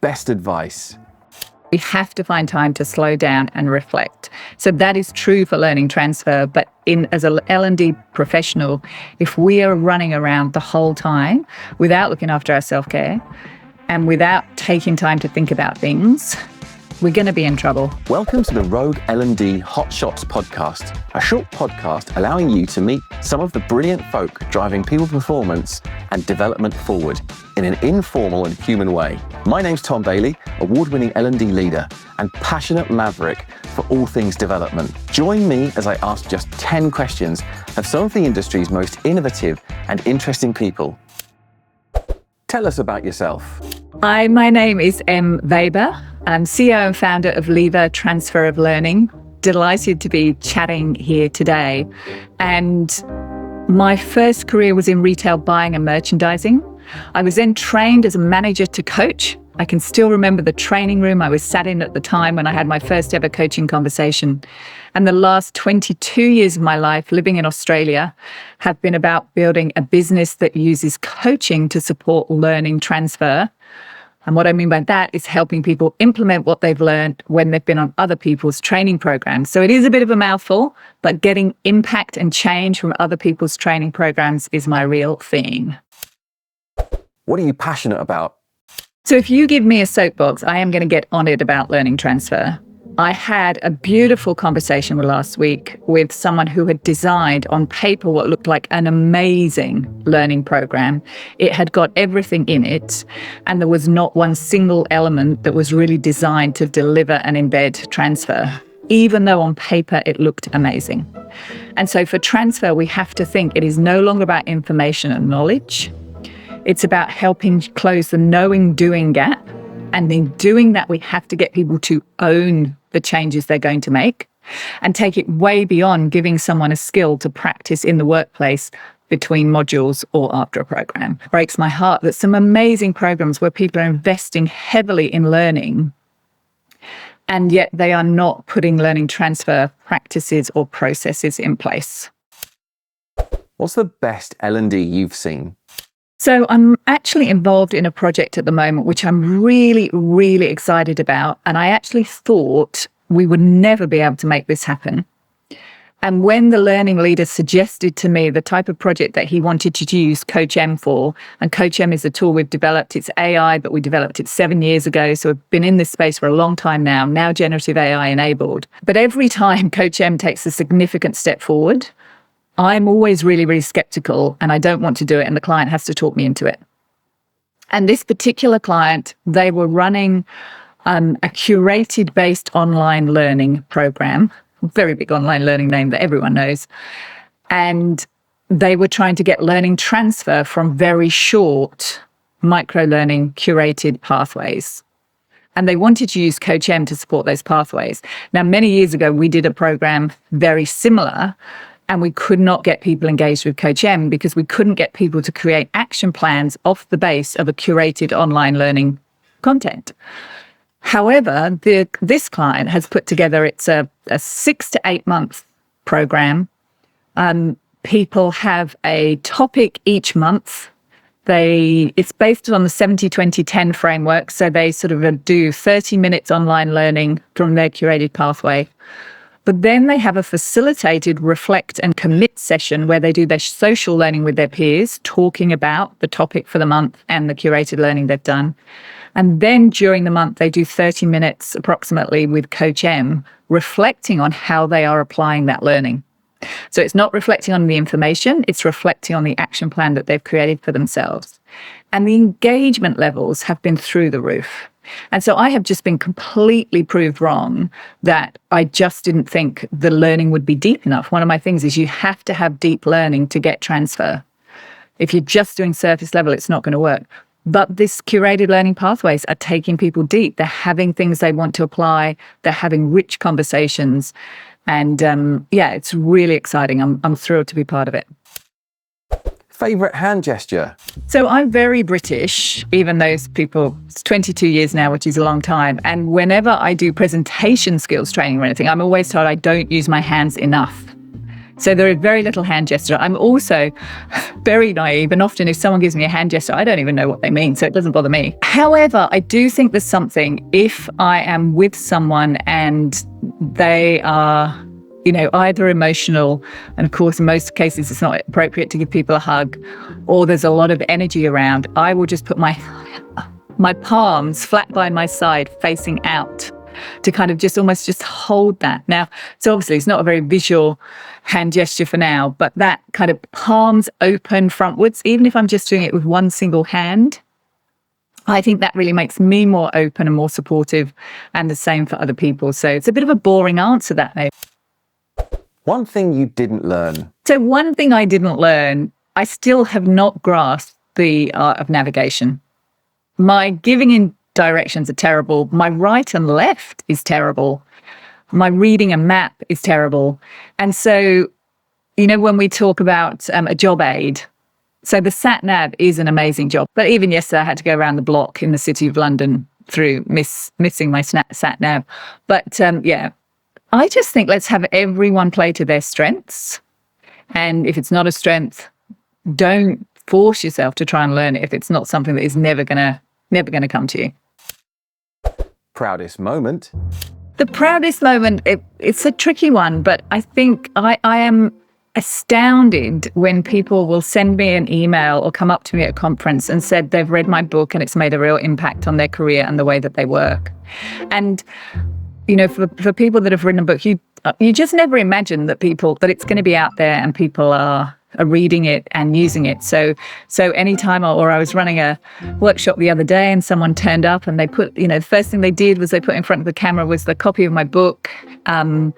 best advice? We have to find time to slow down and reflect. So that is true for learning transfer, but as an L&D professional, if we are running around the whole time without looking after our self-care and without taking time to think about things, we're going to be in trouble. Welcome to the Rogue L&D Hot Shots podcast, a short podcast allowing you to meet some of the brilliant folk driving people performance and development forward in an informal and human way. My name's Tom Bailey, award-winning L&D leader and passionate maverick for all things development. Join me as I ask just 10 questions of some of the industry's most innovative and interesting people. Tell us about yourself. My name is Em Weber. I'm CEO and founder of Lever Transfer of Learning. Delighted to be chatting here today. And my first career was in retail buying and merchandising. I was then trained as a manager to coach. I can still remember the training room I was sat in at the time when I had my first ever coaching conversation. And the last 22 years of my life living in Australia have been about building a business that uses coaching to support learning transfer. And what I mean by that is helping people implement what they've learned when they've been on other people's training programs. So it is a bit of a mouthful, but getting impact and change from other people's training programs is my real theme. What are you passionate about? So if you give me a soapbox, I am going to get on it about learning transfer. I had a beautiful conversation last week with someone who had designed on paper what looked like an amazing learning program. It had got everything in it, and there was not one single element that was really designed to deliver and embed transfer, even though on paper it looked amazing. And so for transfer, we have to think it is no longer about information and knowledge. It's about helping close the knowing-doing gap. And in doing that, we have to get people to own the changes they're going to make and take it way beyond giving someone a skill to practice in the workplace between modules or after a program. It breaks my heart that some amazing programs where people are investing heavily in learning, and yet they are not putting learning transfer practices or processes in place. What's the best L&D you've seen? So I'm actually involved in a project at the moment, which I'm really, really excited about. And I actually thought we would never be able to make this happen. And when the learning leader suggested to me the type of project that he wanted to use Coach M for, and Coach M is a tool we've developed, it's AI, but we developed it 7 years ago. So we've been in this space for a long time now generative AI enabled. But every time Coach M takes a significant step forward, I'm always really, really skeptical and I don't want to do it, and the client has to talk me into it. And this particular client, they were running a curated based online learning program, a very big online learning name that everyone knows. And they were trying to get learning transfer from very short microlearning curated pathways. And they wanted to use Coach M to support those pathways. Now, many years ago, we did a program very similar, and we could not get people engaged with Coach M because we couldn't get people to create action plans off the base of a curated online learning content. However, this client has put together, it's a 6 to 8 month program. People have a topic each month. It's based on the 70-20-10 framework. So they sort of do 30 minutes online learning from their curated pathway. But then they have a facilitated reflect and commit session where they do their social learning with their peers, talking about the topic for the month and the curated learning they've done. And then during the month, they do 30 minutes approximately with Coach M, reflecting on how they are applying that learning. So it's not reflecting on the information, it's reflecting on the action plan that they've created for themselves. And the engagement levels have been through the roof. And so I have just been completely proved wrong that I just didn't think the learning would be deep enough. One of my things is you have to have deep learning to get transfer. If you're just doing surface level, it's not going to work. But this curated learning pathways are taking people deep. They're having things they want to apply. They're having rich conversations. And it's really exciting. I'm thrilled to be part of it. Favourite hand gesture? So I'm very British, even those people, it's 22 years now, which is a long time. And whenever I do presentation skills training or anything, I'm always told I don't use my hands enough. So there is very little hand gesture. I'm also very naive, and often if someone gives me a hand gesture, I don't even know what they mean, so it doesn't bother me. However, I do think there's something if I am with someone and they are, either emotional, and of course in most cases it's not appropriate to give people a hug, or there's a lot of energy around, I will just put my palms flat by my side facing out to kind of just almost just hold that. Now, so obviously it's not a very visual hand gesture for now, but that kind of palms open frontwards, even if I'm just doing it with one single hand, I think that really makes me more open and more supportive, and the same for other people. So it's a bit of a boring answer, that maybe. One thing you didn't learn. So one thing I didn't learn, I still have not grasped the art of navigation. My giving in directions are terrible. My right and left is terrible. My reading a map is terrible. And so, when we talk about a job aid, so the sat nav is an amazing job. But even yesterday, I had to go around the block in the city of London through missing my sat nav. But I just think let's have everyone play to their strengths. And if it's not a strength, don't force yourself to try and learn it if it's not something that is never gonna come to you. Proudest moment? The proudest moment, it's a tricky one, but I think I am astounded when people will send me an email or come up to me at a conference and said they've read my book and it's made a real impact on their career and the way that they work. And, for people that have written a book, you just never imagine that it's going to be out there and people are reading it and using it. So anytime, or I was running a workshop the other day and someone turned up and they put, the first thing they did was they put in front of the camera was the copy of my book. My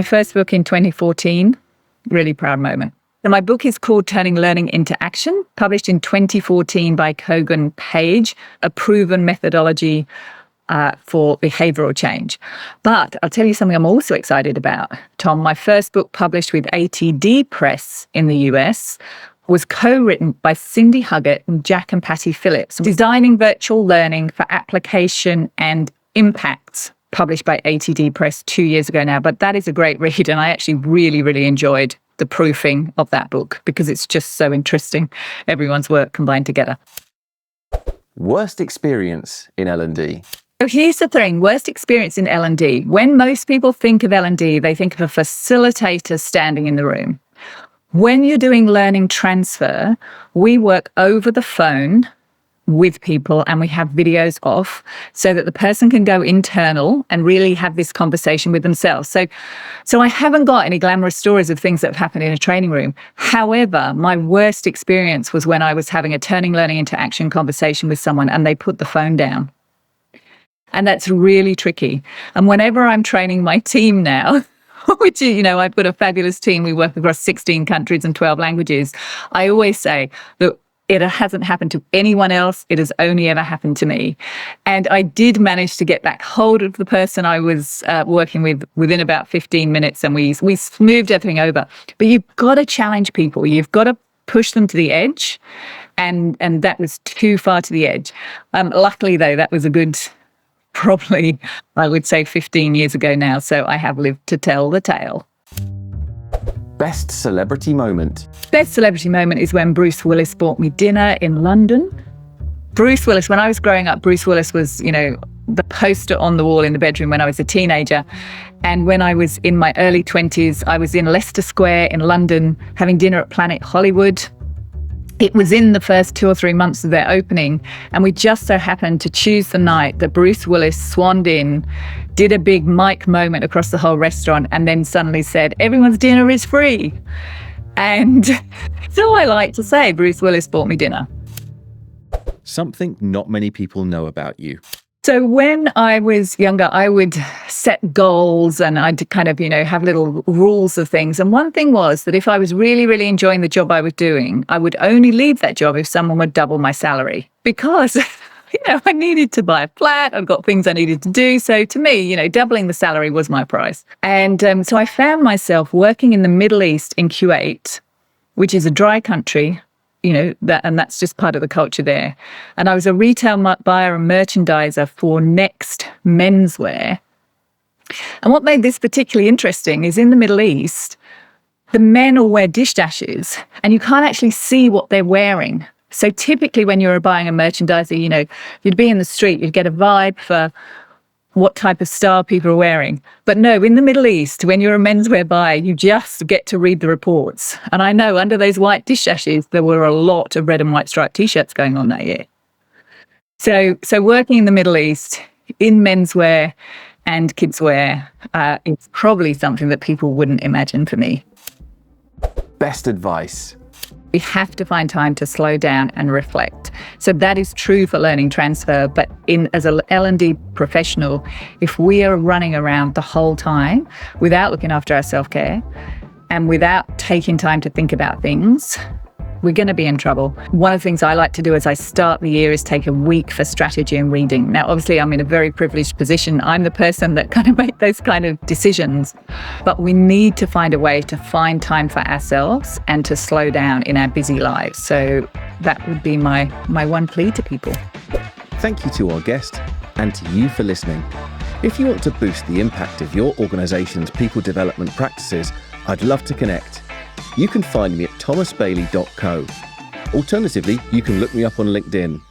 first book in 2014, really proud moment. And my book is called Turning Learning into Action, published in 2014 by Kogan Page, a proven methodology for behavioural change. But I'll tell you something I'm also excited about, Tom. My first book published with ATD Press in the US was co-written by Cindy Huggett and Jack and Patty Phillips, Designing Virtual Learning for Application and Impacts, published by ATD Press 2 years ago now. But that is a great read, and I actually really, really enjoyed the proofing of that book because it's just so interesting, everyone's work combined together. Worst experience in L&D? So here's the thing, worst experience in L&D. When most people think of L&D, they think of a facilitator standing in the room. When you're doing learning transfer, we work over the phone with people and we have videos off so that the person can go internal and really have this conversation with themselves. So I haven't got any glamorous stories of things that have happened in a training room. However, my worst experience was when I was having a turning learning into action conversation with someone and they put the phone down. And that's really tricky. And whenever I'm training my team now, which, I've got a fabulous team. We work across 16 countries and 12 languages. I always say that it hasn't happened to anyone else. It has only ever happened to me. And I did manage to get back hold of the person I was working with within about 15 minutes, and we smoothed everything over. But you've got to challenge people. You've got to push them to the edge. And that was too far to the edge. Luckily, though, that was a good, probably, I would say 15 years ago now. So I have lived to tell the tale. Best celebrity moment? Best celebrity moment is when Bruce Willis bought me dinner in London. Bruce Willis, when I was growing up, Bruce Willis was, the poster on the wall in the bedroom when I was a teenager. And when I was in my early 20s, I was in Leicester Square in London having dinner at Planet Hollywood. It was in the first 2 or 3 months of their opening, and we just so happened to choose the night that Bruce Willis swanned in, did a big mic moment across the whole restaurant, and then suddenly said, "Everyone's dinner is free." And so I like to say, Bruce Willis bought me dinner. Something not many people know about you. So when I was younger, I would set goals and I'd kind of, have little rules of things. And one thing was that if I was really, really enjoying the job I was doing, I would only leave that job if someone would double my salary because, I needed to buy a flat. I've got things I needed to do. So to me, doubling the salary was my price. And so I found myself working in the Middle East in Kuwait, which is a dry country. And that's just part of the culture there. And I was a retail buyer and merchandiser for Next menswear. And what made this particularly interesting is in the Middle East, the men all wear dish dashes and you can't actually see what they're wearing. So typically when you're buying a merchandiser, you'd be in the street, you'd get a vibe for what type of style people are wearing. But no, in the Middle East, when you're a menswear buyer, you just get to read the reports. And I know under those white dish dashes, there were a lot of red and white striped T-shirts going on that year. So working in the Middle East, in menswear and kidswear, is probably something that people wouldn't imagine for me. Best advice. We have to find time to slow down and reflect. So that is true for learning transfer, but as an L&D professional, if we are running around the whole time without looking after our self-care and without taking time to think about things, we're going to be in trouble. One of the things I like to do as I start the year is take a week for strategy and reading. Now, obviously, I'm in a very privileged position. I'm the person that kind of make those kind of decisions. But we need to find a way to find time for ourselves and to slow down in our busy lives. So that would be my one plea to people. Thank you to our guest and to you for listening. If you want to boost the impact of your organisation's people development practices, I'd love to connect. You can find me at thomasbailey.co. Alternatively, you can look me up on LinkedIn.